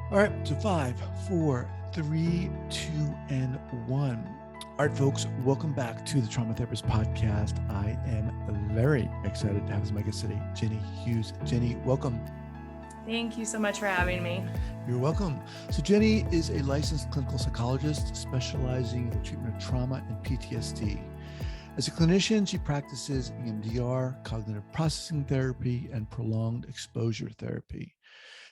All right, so 5, 4, 3, 2, and 1. All right, folks, welcome back to the Trauma Therapist Podcast. I am very excited to have as my guest today, Jenny Hughes. Jenny, welcome. Thank you so much for having me. You're welcome. So Jenny is a licensed clinical psychologist specializing in the treatment of trauma and PTSD. As a clinician, she practices EMDR, cognitive processing therapy, and prolonged exposure therapy.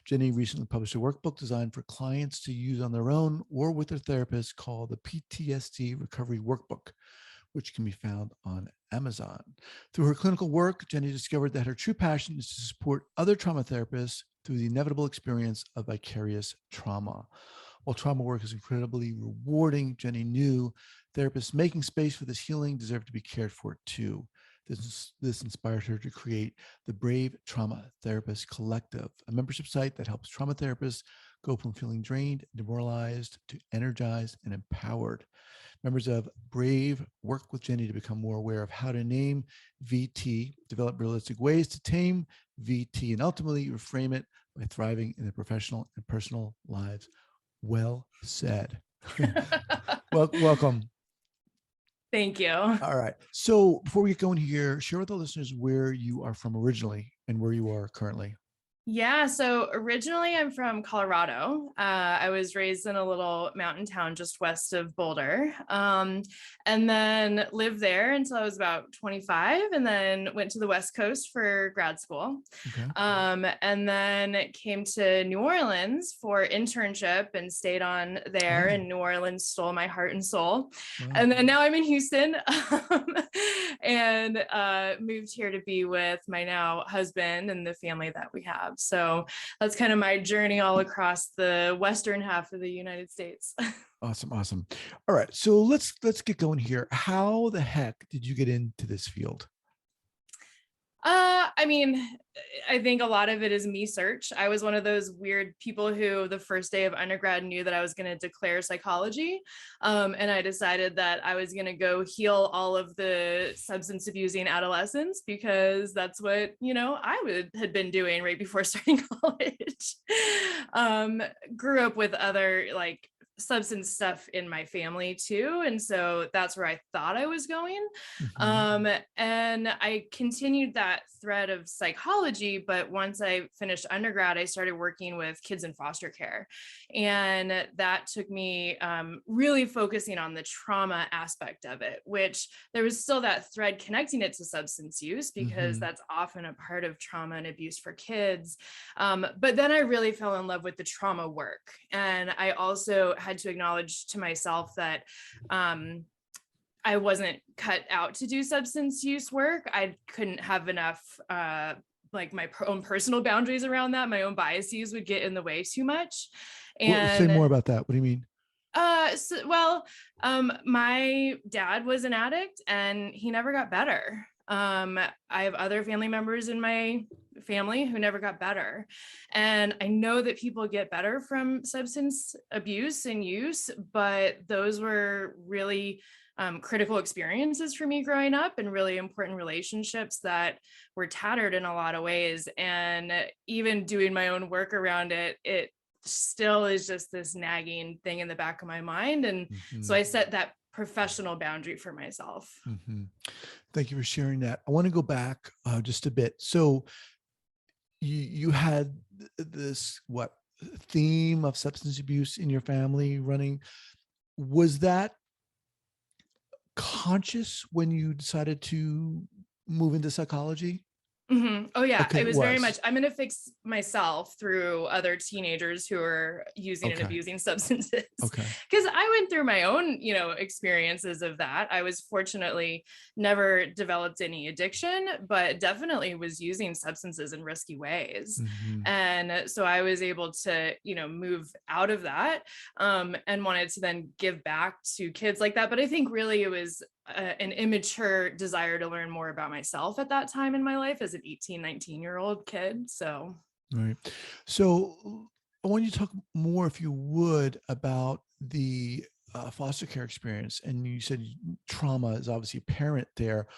Jenny recently published a workbook designed for clients to use on their own or with their therapist called the PTSD Recovery Workbook, which can be found on Amazon. Through her clinical work, Jenny discovered that her true passion is to support other trauma therapists through the inevitable experience of vicarious trauma. While trauma work is incredibly rewarding, Jenny knew therapists making space for this healing deserve to be cared for too. This inspired her to create the Brave Trauma Therapist Collective, a membership site that helps trauma therapists go from feeling drained, demoralized, to energized and empowered. Members of Brave work with Jenny to become more aware of how to name VT, develop realistic ways to tame VT, and ultimately reframe it by thriving in their professional and personal lives. Well said. Welcome. Thank you. All right. So before we get going here, share with the listeners where you are from originally and where you are currently. Yeah, so originally I'm from Colorado. I was raised in a little mountain town just west of Boulder, and then lived there until I was about 25, and then went to the West Coast for grad school. Okay. And then came to New Orleans for internship and stayed on there, and New Orleans stole my heart and soul. Wow. And then now I'm in Houston, and moved here to be with my now husband and the family that we have. So that's kind of my journey all across the western half of the United States. Awesome. All right. So let's get going here. How the heck did you get into this field? I mean, I think a lot of it is me search. I was one of those weird people who the first day of undergrad knew that I was going to declare psychology. And I decided that I was going to go heal all of the substance abusing adolescents because that's what, had been doing right before starting college. Grew up with other substance stuff in my family too. And so that's where I thought I was going. And I continued that thread of psychology, but once I finished undergrad, I started working with kids in foster care. And that took me really focusing on the trauma aspect of it, which there was still that thread connecting it to substance use because that's often a part of trauma and abuse for kids. But then I really fell in love with the trauma work. And I also had to acknowledge to myself that I wasn't cut out to do substance use work. I couldn't have enough my own personal boundaries around that. My own biases would get in the way too much. And say more about that. What do you mean? My dad was an addict and he never got better. I have other family members in my family who never got better. And I know that people get better from substance abuse and use, but those were really critical experiences for me growing up and really important relationships that were tattered in a lot of ways. And even doing my own work around it, it still is just this nagging thing in the back of my mind. And so I set that professional boundary for myself. Thank you for sharing that. I want to go back just a bit. So you had this theme of substance abuse in your family running. Was that conscious when you decided to move into psychology? Oh yeah, Okay, it was very much, I'm going to fix myself through other teenagers who are using and abusing substances. Because I went through my own, experiences of that. I was fortunately never developed any addiction, but definitely was using substances in risky ways. And so I was able to, move out of that and wanted to then give back to kids like that. But I think really it was an immature desire to learn more about myself at that time in my life as an 18, 19-year-old kid. So, right. So I want you to talk more, if you would, about the foster care experience. And you said trauma is obviously apparent there.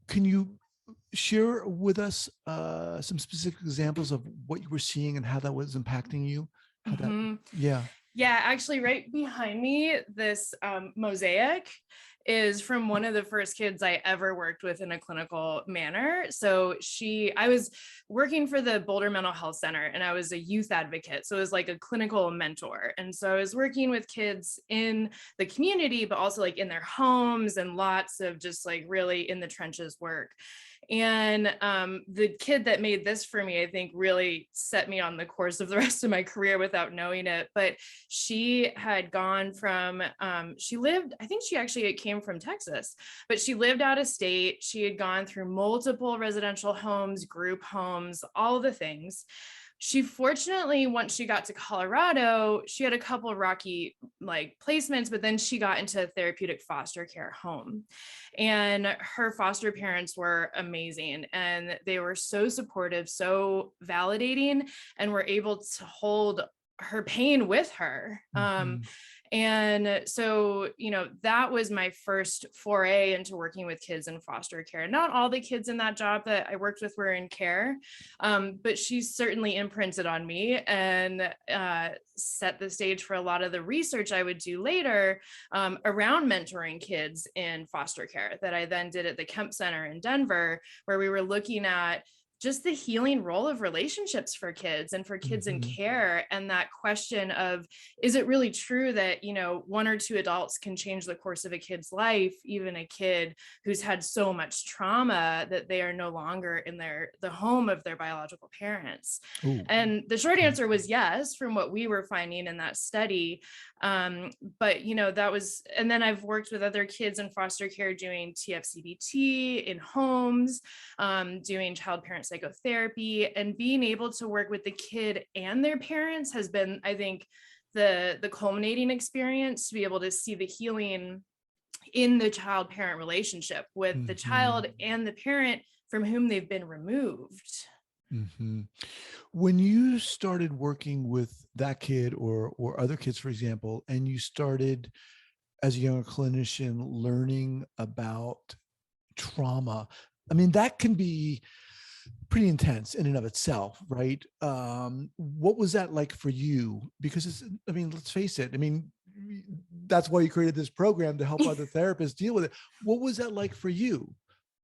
Can you share with us some specific examples of what you were seeing and how that was impacting you? How that, Mhm. yeah. Yeah, actually, right behind me, this mosaic is from one of the first kids I ever worked with in a clinical manner. So I was working for the Boulder Mental Health Center, and I was a youth advocate. So it was like a clinical mentor. And so I was working with kids in the community, but also like in their homes, and lots of just like really in the trenches work. And the kid that made this for me, I think, really set me on the course of the rest of my career without knowing it. But she had gone from, she lived, I think she actually came from Texas, but she lived out of state. She had gone through multiple residential homes, group homes, all the things. She fortunately, once she got to Colorado, she had a couple rocky like placements, but then she got into a therapeutic foster care home. And her foster parents were amazing, and they were so supportive, so validating, and were able to hold her pain with her. Mm-hmm. And so, that was my first foray into working with kids in foster care. Not all the kids in that job that I worked with were in care, but she certainly imprinted on me and set the stage for a lot of the research I would do later around mentoring kids in foster care that I then did at the Kemp Center in Denver, where we were looking at just the healing role of relationships for kids and for kids in Mm-hmm. care. And that question of, is it really true that, one or two adults can change the course of a kid's life, even a kid who's had so much trauma that they are no longer in the home of their biological parents? Oh. And the short answer was yes, from what we were finding in that study. But that was, and then I've worked with other kids in foster care doing TFCBT in homes, doing child parent psychotherapy, and being able to work with the kid and their parents has been, I think, the culminating experience, to be able to see the healing in the child parent relationship with the Mm-hmm. child and the parent from whom they've been removed. Mm-hmm. When you started working with that kid or other kids, for example, and you started as a younger clinician learning about trauma, I mean, that can be pretty intense in and of itself, right? What was that like for you? Because I mean, let's face it. I mean, that's why you created this program, to help other therapists deal with it. What was that like for you,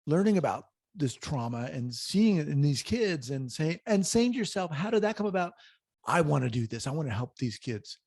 learning about this trauma and seeing it in these kids and saying to yourself, how did that come about? I want to do this. I want to help these kids.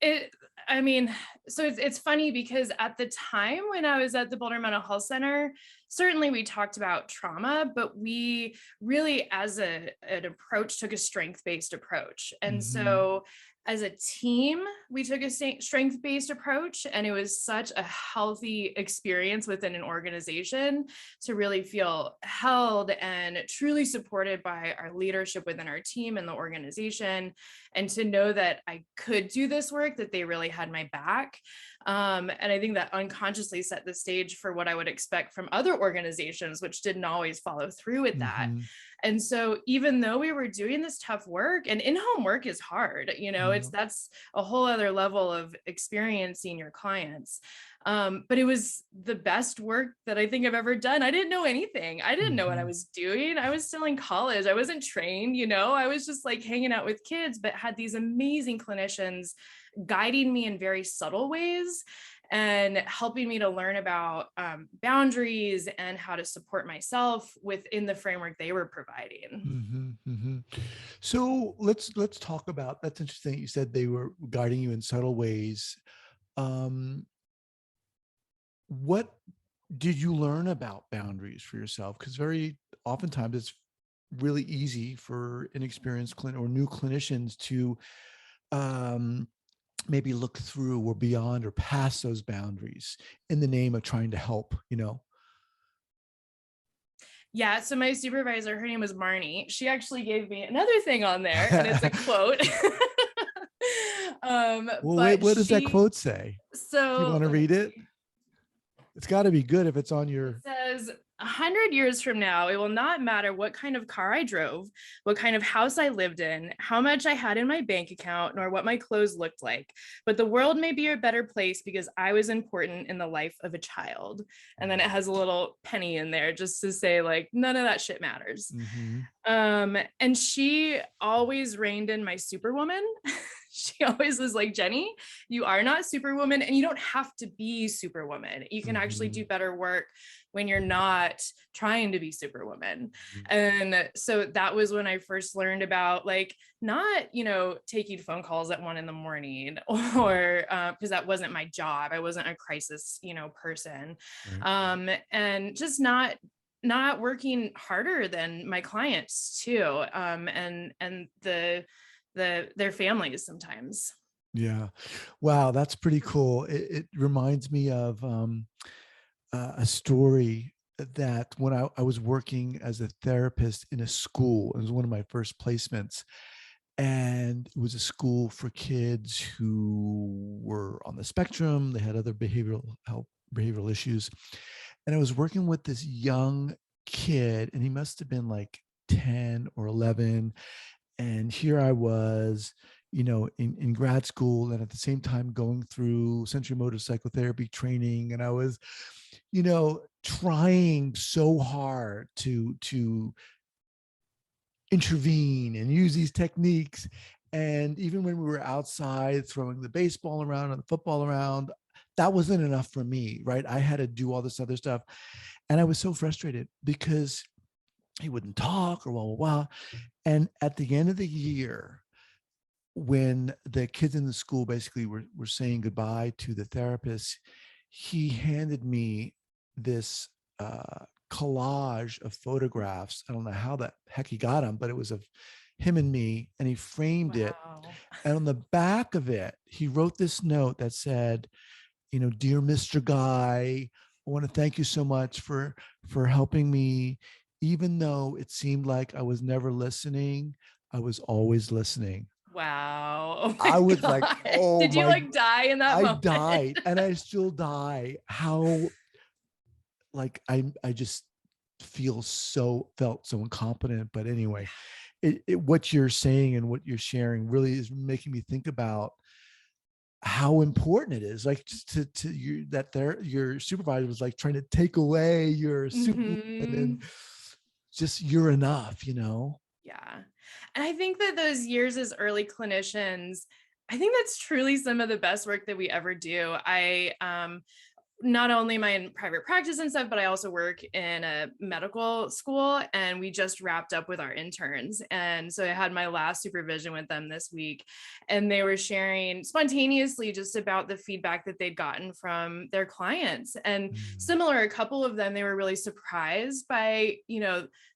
It, I mean, so it's funny because at the time when I was at the Boulder Mental Health Center, certainly we talked about trauma, but we really, as an approach, took a strength-based approach. And Mm-hmm. so as a team, we took a strength-based approach, and it was such a healthy experience within an organization to really feel held and truly supported by our leadership within our team and the organization, and to know that I could do this work, that they really had my back. And I think that unconsciously set the stage for what I would expect from other organizations, which didn't always follow through with that. Mm-hmm. And so even though we were doing this tough work, and in-home work is hard, Yeah. that's a whole other level of experiencing your clients. But it was the best work that I think I've ever done. I didn't know anything. I didn't know what I Mm-hmm. was doing. I was still in college. I wasn't trained, I was just like hanging out with kids, but had these amazing clinicians guiding me in very subtle ways and helping me to learn about boundaries and how to support myself within the framework they were providing. Mm-hmm. Mm-hmm. So let's talk about, that's interesting. You said they were guiding you in subtle ways. Um, what did you learn about boundaries for yourself? Because very oftentimes it's really easy for inexperienced or new clinicians to um, maybe look through or beyond or past those boundaries in the name of trying to help, you know? Yeah, so my supervisor, her name was Marnie. She actually gave me another thing on there, and it's a quote. Well, wait, But what does that quote say? Do you so want to let me read it? see. It's got to be good if it's on It your. says 100 years from now, it will not matter what kind of car I drove, what kind of house I lived in, how much I had in my bank account, nor what my clothes looked like. But the world may be a better place because I was important in the life of a child. And then it has a little penny in there just to say, like, none of that shit matters. Mm-hmm. And she always reined in my superwoman. She always was like, Jenny, you are not superwoman, and you don't have to be superwoman. You can actually do better work when you're not trying to be superwoman. And so that was when I first learned about, like, not, taking phone calls at 1 a.m, or because that wasn't my job. I wasn't a crisis, person. Right. And just not working harder than my clients too, and their families sometimes. Yeah. Wow, that's pretty cool. It reminds me of a story that when I was working as a therapist in a school, it was one of my first placements. And it was a school for kids who were on the spectrum. They had other behavioral issues. And I was working with this young kid, and he must have been like 10 or 11. And here I was, in grad school, and at the same time going through sensory motor psychotherapy training. And I was, trying so hard to intervene and use these techniques. And even when we were outside throwing the baseball around and the football around, that wasn't enough for me, right? I had to do all this other stuff. And I was so frustrated because he wouldn't talk or blah, blah, blah. And at the end of the year, when the kids in the school basically were saying goodbye to the therapist, he handed me this collage of photographs. I don't know how the heck he got them, but it was of him and me, and he framed it. And on the back of it, he wrote this note that said, dear Mr. Guy, I want to thank you so much for helping me. Even though it seemed like I was never listening, I was always listening. Wow. Oh I was God. like, oh Did you my, like die in that I moment? died, and I still die. How, like, I just felt so incompetent. But anyway, what you're saying and what you're sharing really is making me think about how important it is, like, to you, that your supervisor was like trying to take away your superwoman, and just, you're enough. Yeah. And I think that those years as early clinicians, I think that's truly some of the best work that we ever do. I not only am I in private practice and stuff, but I also work in a medical school, and we just wrapped up with our interns. And so I had my last supervision with them this week, and they were sharing spontaneously just about the feedback that they'd gotten from their clients. And similar, a couple of them, they were really surprised by,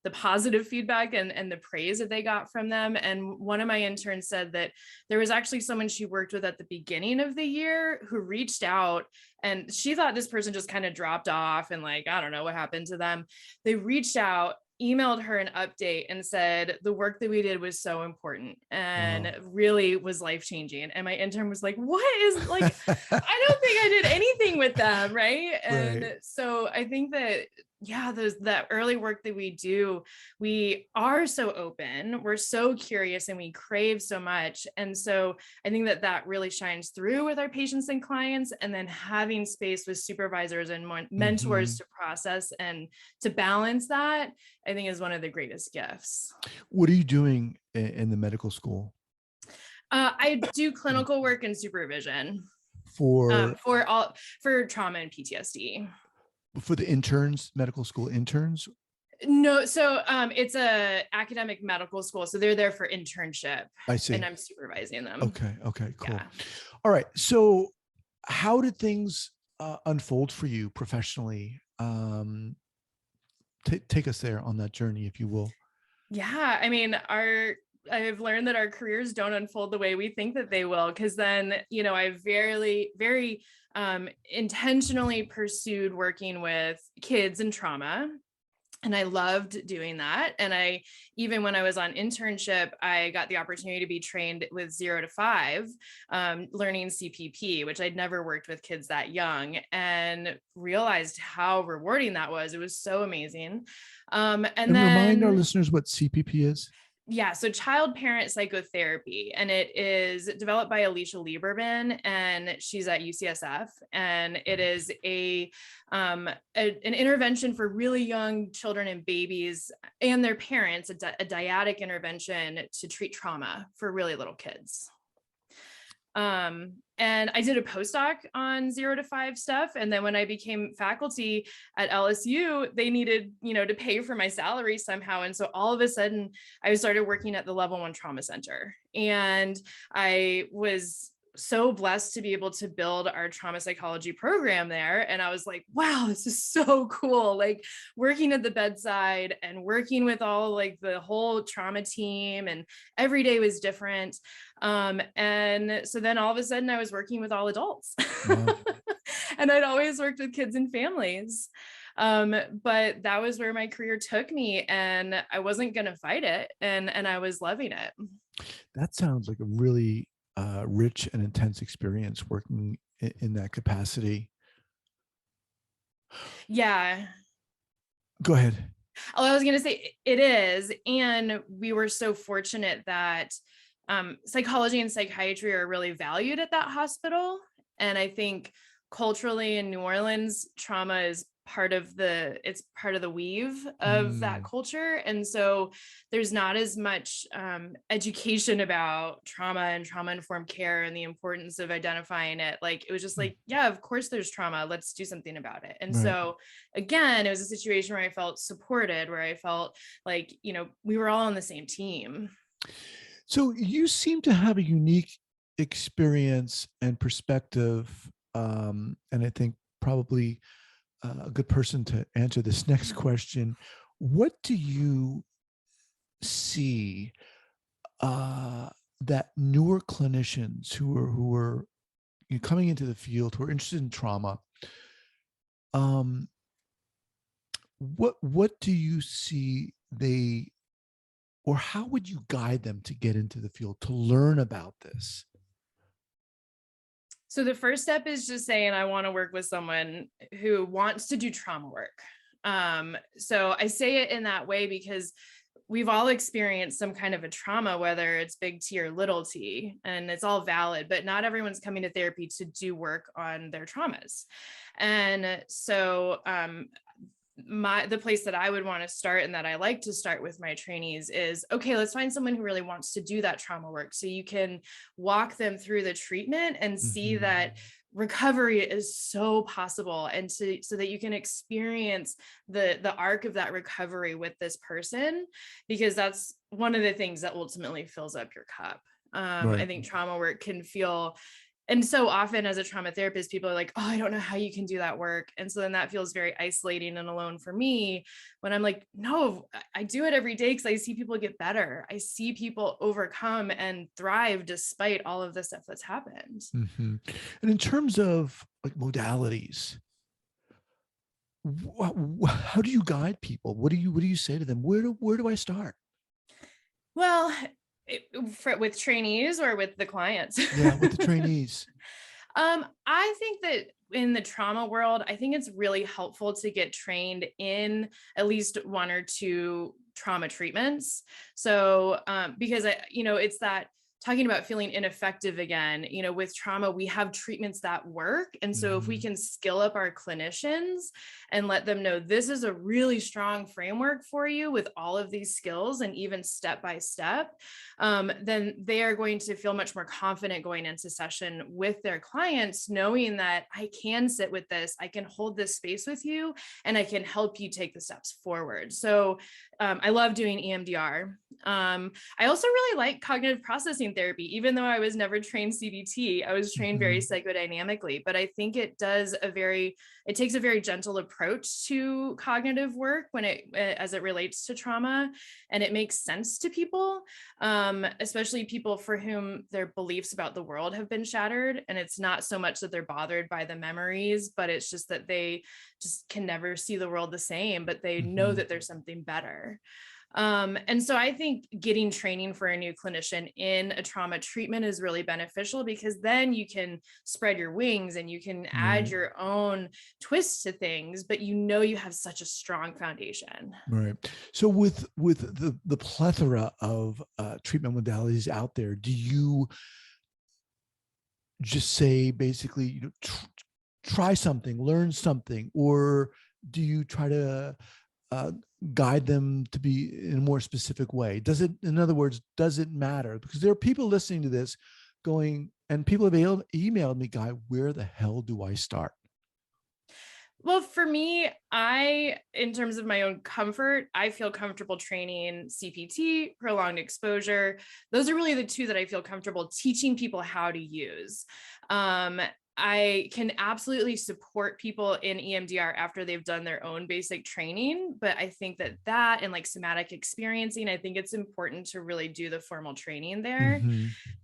the positive feedback and the praise that they got from them. And one of my interns said that there was actually someone she worked with at the beginning of the year who reached out, and she thought this person just kind of dropped off and, like, I don't know what happened to them. They reached out, emailed her an update, and said the work that we did was so important and really was life-changing. And my intern was like, what is, like, I don't think I did anything with them, right? And so I think that, yeah, that early work that we do, we are so open, we're so curious, and we crave so much. And so I think that really shines through with our patients and clients. And then having space with supervisors and mentors to process and to balance that, I think, is one of the greatest gifts. What are you doing in the medical school? I do clinical work and supervision for trauma and PTSD. For the interns, medical school interns? No, so it's a academic medical school, so they're there for internship. I see. And I'm supervising them. Okay, cool. Yeah. All right, so how did things unfold for you professionally? Take us there on that journey, if you will. Yeah, I mean, I've learned that our careers don't unfold the way we think that they will, because then, I very intentionally pursued working with kids and trauma. And I loved doing that. And even when I was on internship, I got the opportunity to be trained with 0 to 5, learning CPP, which I'd never worked with kids that young, and realized how rewarding that was. It was so amazing. And remind our then listeners what CPP is. yeah, so child parent psychotherapy, and it is developed by Alicia Lieberman, and she's at UCSF, and it is an intervention for really young children and babies and their parents, a dyadic intervention to treat trauma for really little kids. And I did a postdoc on 0 to 5 stuff. And then when I became faculty at LSU, they needed, to pay for my salary somehow. And so all of a sudden I started working at the Level 1 Trauma Center. And I was so blessed to be able to build our trauma psychology program there. And I was like, wow, this is so cool. Like working at the bedside and working with all like the whole trauma team, and every day was different. And so then all of a sudden I was working with all adults. Wow. And I'd always worked with kids and families. But that was where my career took me, and I wasn't going to fight it. And I was loving it. That sounds like a really rich and intense experience working in that capacity. Yeah. Go ahead. Oh, I was going to say it is. And we were so fortunate that psychology and psychiatry are really valued at that hospital. And I think culturally in New Orleans, trauma is part of the weave of that culture. And so there's not as much education about trauma and trauma-informed care and the importance of identifying it. Like, it was just like, yeah, of course there's trauma. Let's do something about it. And so again, it was a situation where I felt supported, where I felt like, we were all on the same team. So you seem to have a unique experience and perspective. And I think probably a good person to answer this next question. What do you see that newer clinicians who are coming into the field, who are interested in trauma, what do you see or how would you guide them to get into the field, to learn about this? So the first step is just saying, I want to work with someone who wants to do trauma work. So I say it in that way because we've all experienced some kind of a trauma, whether it's big T or little t, and it's all valid, but not everyone's coming to therapy to do work on their traumas. And so the place that I would want to start, and that I like to start with my trainees, is, okay, let's find someone who really wants to do that trauma work, so you can walk them through the treatment and see that recovery is so possible, and so that you can experience the arc of that recovery with this person, because that's one of the things that ultimately fills up your cup. I think trauma work can feel, and so often as a trauma therapist, people are like, oh, I don't know how you can do that work. And so then that feels very isolating and alone for me, when I'm like, no, I do it every day because I see people get better. I see people overcome and thrive despite all of the stuff that's happened. And in terms of like modalities, how do you guide people? What do you say to them? Where do I start? Well, with trainees or with the clients? Yeah, with the trainees. I think that in the trauma world, I think it's really helpful to get trained in at least 1 or 2 trauma treatments. So, because it's that talking about feeling ineffective again, with trauma, we have treatments that work. And so if we can skill up our clinicians and let them know this is a really strong framework for you with all of these skills, and even step by step, then they are going to feel much more confident going into session with their clients, knowing that I can sit with this, I can hold this space with you, and I can help you take the steps forward. So I love doing EMDR. I also really like cognitive processing trained therapy. Even though I was never trained CBT, I was trained very psychodynamically. But I think it takes a very gentle approach to cognitive work as it relates to trauma, and it makes sense to people, especially people for whom their beliefs about the world have been shattered. And it's not so much that they're bothered by the memories, but it's just that they just can never see the world the same, but they know that there's something better. And so I think getting training for a new clinician in a trauma treatment is really beneficial, because then you can spread your wings and you can add your own twist to things, but you have such a strong foundation. Right. So with the plethora of treatment modalities out there, do you just say basically, try something, learn something, or do you try to guide them to be in a more specific way? In other words, does it matter? Because there are people listening to this going, and people have emailed me, Guy, where the hell do I start? Well, for me, in terms of my own comfort, I feel comfortable training CPT, prolonged exposure. Those are really the two that I feel comfortable teaching people how to use. I can absolutely support people in EMDR after they've done their own basic training, but I think that and like somatic experiencing, I think it's important to really do the formal training there.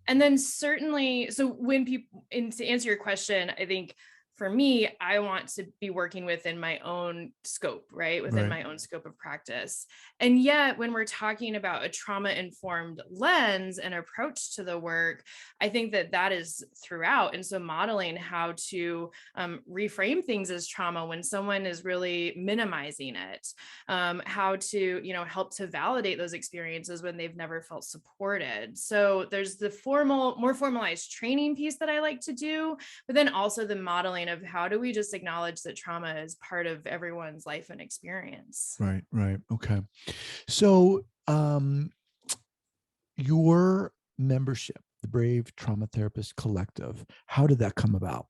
And then certainly, so when people, and to answer your question, I think for me, I want to be working within my own scope, right? Within my own scope of practice. And yet, when we're talking about a trauma-informed lens and approach to the work, I think that is throughout. And so modeling how to reframe things as trauma when someone is really minimizing it, how to, help to validate those experiences when they've never felt supported. So there's the more formalized training piece that I like to do, but then also the modeling of how do we just acknowledge that trauma is part of everyone's life and experience. Right. Okay. So your membership, the Brave Trauma Therapist Collective, how did that come about?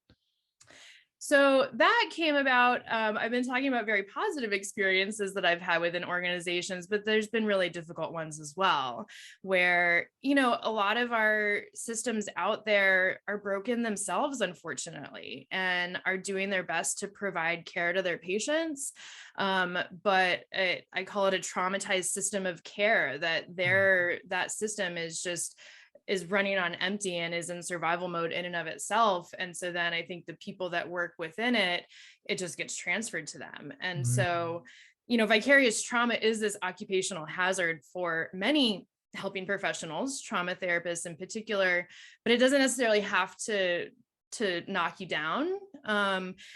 So that came about, I've been talking about very positive experiences that I've had within organizations, but there's been really difficult ones as well, where, a lot of our systems out there are broken themselves, unfortunately, and are doing their best to provide care to their patients. But I call it a traumatized system of care, that system is running on empty and is in survival mode in and of itself. And so then I think the people that work within it just gets transferred to them. And so, vicarious trauma is this occupational hazard for many helping professionals, trauma therapists in particular, but it doesn't necessarily have to knock you down.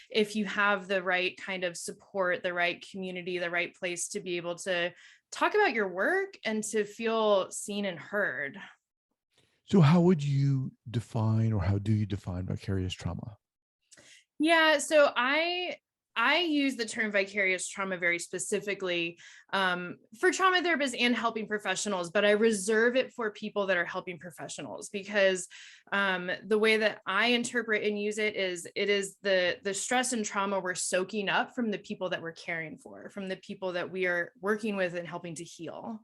If you have the right kind of support, the right community, the right place to be able to talk about your work and to feel seen and heard. So how would you define, or how do you define vicarious trauma? Yeah, so I use the term vicarious trauma very specifically for trauma therapists and helping professionals, but I reserve it for people that are helping professionals, because the way that I interpret and use it is the stress and trauma we're soaking up from the people that we're caring for, from the people that we are working with and helping to heal.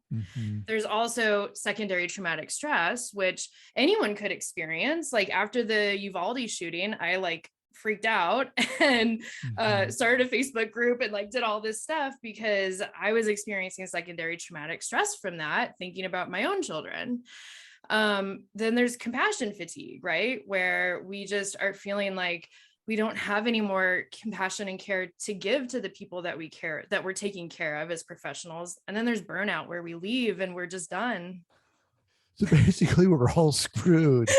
There's also secondary traumatic stress, which anyone could experience. Like after the Uvalde shooting, I freaked out and started a Facebook group and did all this stuff because I was experiencing secondary traumatic stress from that, thinking about my own children. Then there's compassion fatigue, right? Where we just are feeling like we don't have any more compassion and care to give to the people that we're taking care of as professionals. And then there's burnout, where we leave and we're just done. So basically we're all screwed.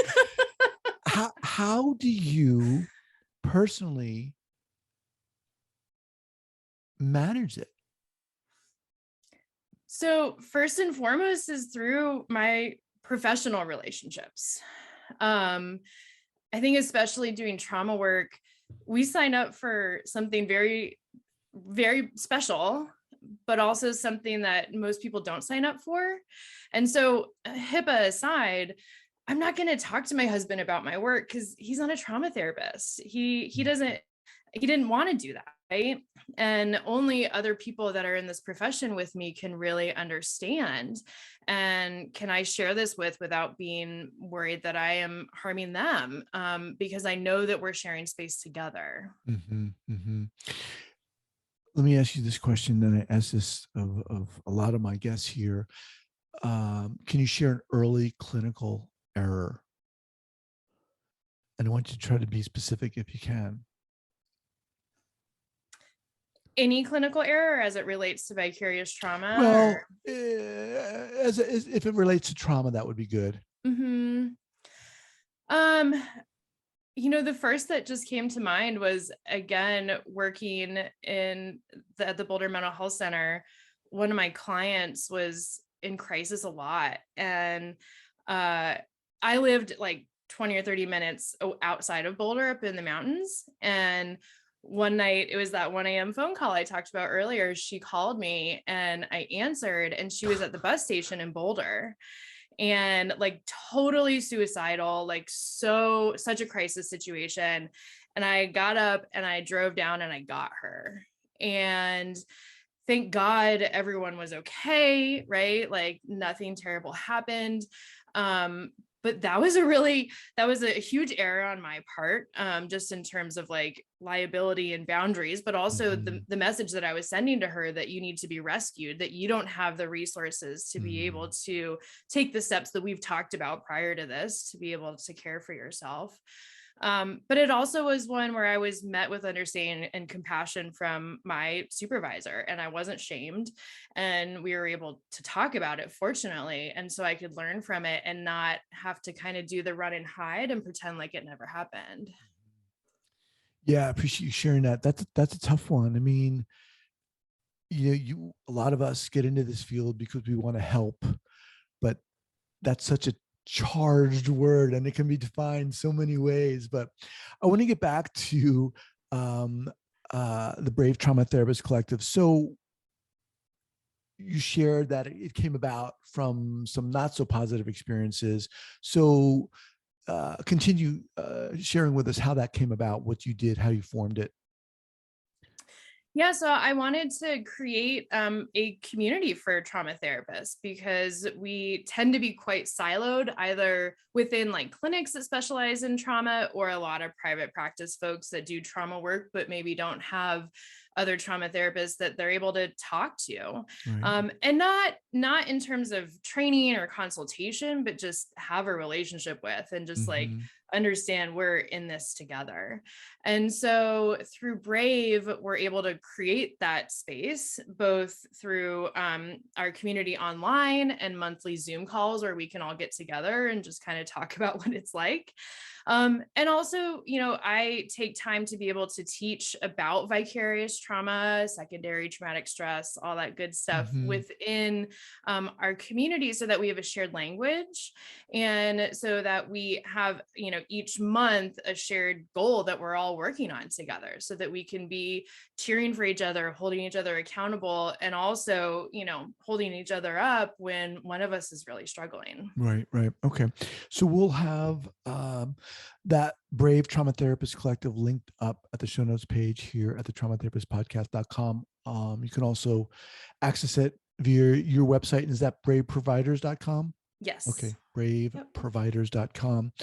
How do you personally manage it? So first and foremost is through my professional relationships. I think especially doing trauma work, we sign up for something very, very special, but also something that most people don't sign up for. And so HIPAA aside, I'm not going to talk to my husband about my work because he's not a trauma therapist. He didn't want to do that. right? And only other people that are in this profession with me can really understand. And can I share this without being worried that I am harming them? Because I know that we're sharing space together. Let me ask you this question, and I ask this of a lot of my guests here. Can you share an early clinical error? And I want you to try to be specific if you can. Any clinical error as it relates to vicarious trauma? Well, as if it relates to trauma, that would be good. Mm-hmm. The first that just came to mind was, again, working at the Boulder Mental Health Center. One of my clients was in crisis a lot. And I lived like 20 or 30 minutes outside of Boulder up in the mountains. And one night, it was that 1 a.m. phone call I talked about earlier. She called me and I answered, and she was at the bus station in Boulder. And like totally suicidal, like such a crisis situation. And I got up and I drove down and I got her. And thank God everyone was okay, right? Like nothing terrible happened. But that was a huge error on my part, just in terms of like liability and boundaries, but also the message that I was sending to her, that you need to be rescued, that you don't have the resources to be able to take the steps that we've talked about prior to this, to be able to care for yourself. But it also was one where I was met with understanding and compassion from my supervisor, and I wasn't shamed, and we were able to talk about it, fortunately. And so I could learn from it and not have to kind of do the run and hide and pretend like it never happened. Yeah, I appreciate you sharing that. That's a tough one. I mean, a lot of us get into this field because we want to help, but that's such a charged word and it can be defined so many ways. But I want to get back to the Brave Trauma Therapist Collective. So you shared that it came about from some not so positive experiences. So continue sharing with us how that came about, what you did, how you formed it. Yeah, so I wanted to create a community for trauma therapists, because we tend to be quite siloed, either within like clinics that specialize in trauma, or a lot of private practice folks that do trauma work, but maybe don't have other trauma therapists that they're able to talk to. Right. And not in terms of training or consultation, but just have a relationship with, and just like understand we're in this together. And so through Brave, we're able to create that space, both through our community online and monthly Zoom calls where we can all get together and just kind of talk about what it's like. And also, I take time to be able to teach about vicarious trauma, secondary traumatic stress, all that good stuff within our community, so that we have a shared language, and so that we have, each month a shared goal that we're all working on together, so that we can be cheering for each other, holding each other accountable, and also, holding each other up when one of us is really struggling. Right. Okay. So we'll have that Brave Trauma Therapist Collective linked up at the show notes page here at the traumatherapistpodcast.com. You can also access it via your website. Is that braveproviders.com? Yes. Okay. Braveproviders.com.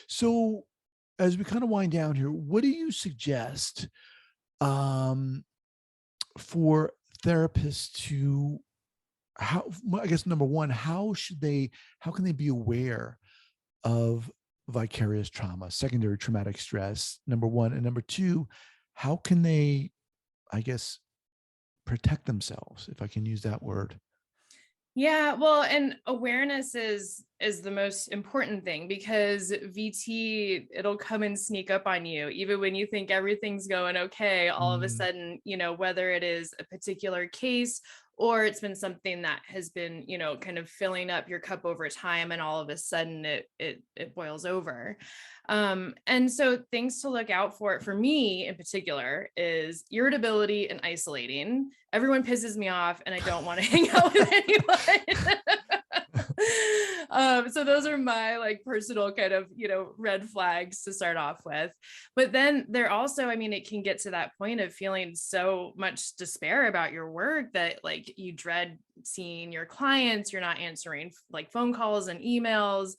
So as we kind of wind down here, what do you suggest for therapists to, I guess, number one, how can they be aware of vicarious trauma, secondary traumatic stress, number one, and number two, how can they, I guess, protect themselves, if I can use that word? Yeah, well, and awareness is the most important thing, because VT, it'll come and sneak up on you even when you think everything's going okay. All of a sudden, whether it is a particular case or it's been something that has been, kind of filling up your cup over time, and all of a sudden it boils over. And so things to look out for me in particular, is irritability and isolating. Everyone pisses me off and I don't want to hang out with anyone. So those are my like personal kind of, red flags to start off with. But then there also, I mean, it can get to that point of feeling so much despair about your work that like you dread seeing your clients, you're not answering like phone calls and emails.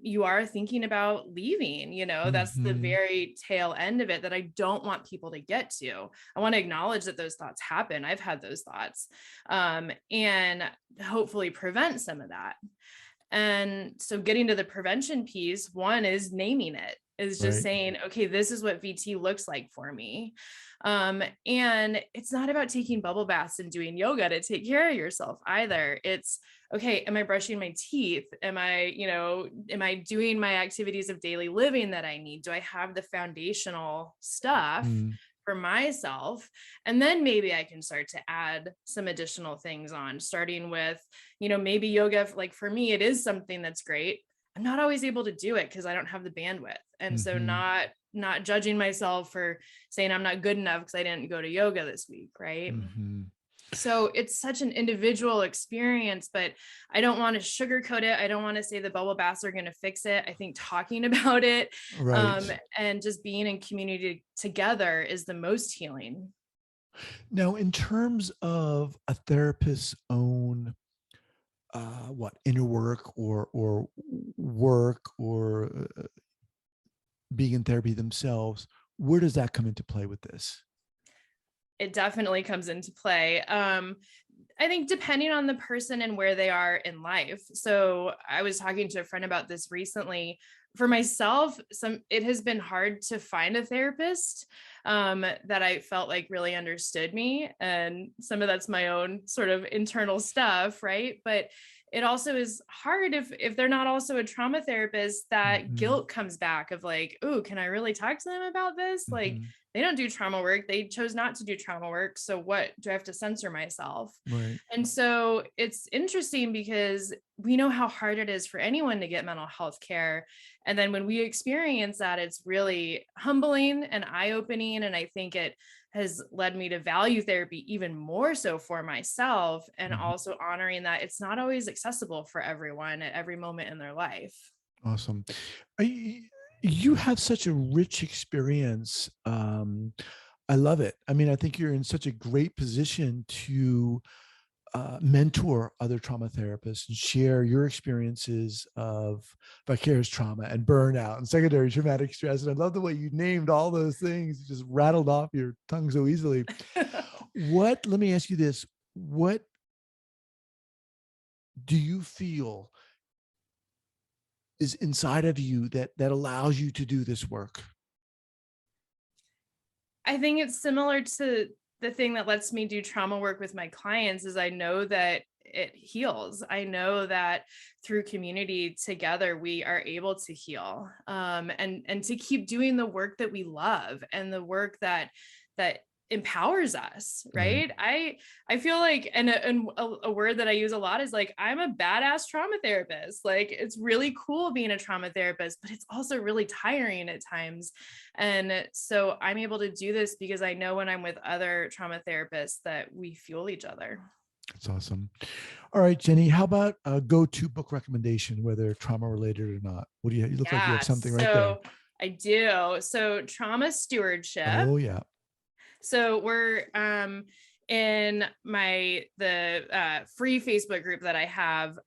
You are thinking about leaving, that's the Mm-hmm. very tail end of it that I don't want people to get to. I want to acknowledge that those thoughts happen. I've had those thoughts, and hopefully prevent some of that. And so getting to the prevention piece, one is naming it, is just Right. saying, okay, this is what VT looks like for me. And it's not about taking bubble baths and doing yoga to take care of yourself either. It's, okay, am I brushing my teeth? Am I doing my activities of daily living that I need? Do I have the foundational stuff Mm, for myself? And then maybe I can start to add some additional things on, starting with, maybe yoga, like for me, it is something that's great. I'm not always able to do it because I don't have the bandwidth. And so mm-hmm. not judging myself for saying I'm not good enough because I didn't go to yoga this week, right? Mm-hmm. So it's such an individual experience, but I don't want to sugarcoat it. I don't want to say the bubble baths are going to fix it. I think talking about it, Right. and just being in community together is the most healing. Now, in terms of a therapist's own inner work or work or being in therapy themselves, where does that come into play with this? It definitely comes into play. I think depending on the person and where they are in life. So I was talking to a friend about this recently. For myself, it has been hard to find a therapist that I felt like really understood me. And some of that's my own sort of internal stuff, right? But it also is hard if they're not also a trauma therapist, that Mm-hmm. guilt comes back of like, oh, can I really talk to them about this? Like, Mm-hmm. they don't do trauma work. They chose not to do trauma work. So what do I have to censor myself? Right. And so it's interesting because we know how hard it is for anyone to get mental health care. And then when we experience that, it's really humbling and eye-opening. And I think it has led me to value therapy even more so for myself, and Mm-hmm. also honoring that it's not always accessible for everyone at every moment in their life. Awesome. You have such a rich experience. I love it. I mean, I think you're in such a great position to mentor other trauma therapists and share your experiences of vicarious trauma and burnout and secondary traumatic stress. And I love the way you named all those things, you just rattled off your tongue so easily. Let me ask you this. What do you feel is inside of you that allows you to do this work? I think it's similar to the thing that lets me do trauma work with my clients is I know that it heals. I know that through community together, we are able to heal, and to keep doing the work that we love and the work that empowers us, Right. right? I feel like, and a word that I use a lot is like, I'm a badass trauma therapist. Like, it's really cool being a trauma therapist, but it's also really tiring at times. And so I'm able to do this because I know when I'm with other trauma therapists that we fuel each other. That's awesome. All right, Jenny, how about a go-to book recommendation, whether trauma related or not? What do you look like you have Yeah, something right there? so I do. So trauma stewardship. Oh yeah. So we're in the free Facebook group that I have.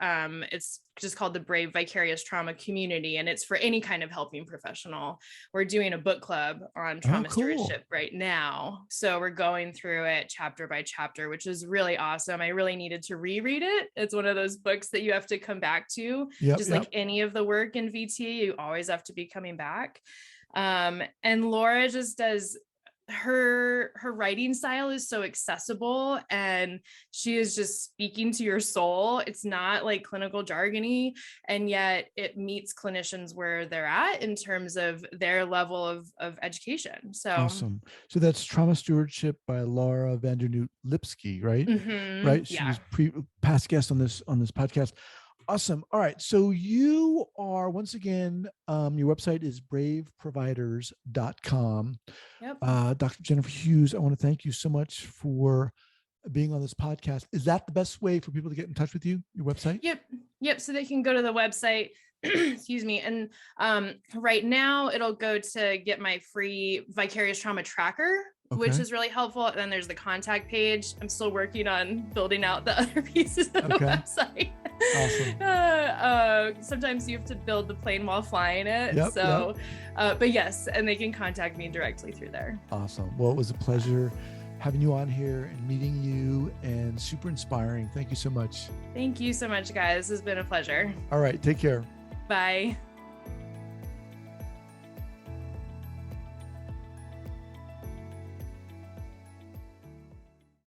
It's just called the Brave Vicarious Trauma Community, and it's for any kind of helping professional. We're doing a book club on Oh, trauma cool. stewardship right now. So we're going through it chapter by chapter, which is really awesome. I really needed to reread it. It's one of those books that you have to come back to, Yep, just like yep. any of the work in VT, you always have to be coming back. And Laura just does, her writing style is so accessible, and she is just speaking to your soul. It's not like clinical jargony, and yet it meets clinicians where they're at in terms of their level of education. So Awesome. So that's Trauma Stewardship by Laura Vandernoot Lipsky, right? Right. She yeah. was past guest on this podcast. Awesome. All right. So you are once again, your website is braveproviders.com. Yep. Dr. Jennifer Hughes, I want to thank you so much for being on this podcast. Is that the best way for people to get in touch with you, your website? Yep. Yep. So they can go to the website, excuse me. And right now it'll go to get my free Vicarious trauma tracker, which Okay. is really helpful. And then there's the contact page. I'm still working on building out the other pieces of the website. Awesome. Sometimes you have to build the plane while flying it. Yep, So, but yes, and they can contact me directly through there. Awesome. Well, it was a pleasure having you on here and meeting you, and super inspiring. Thank you so much. Thank you so much, guys. This has been a pleasure. All right. Take care. Bye.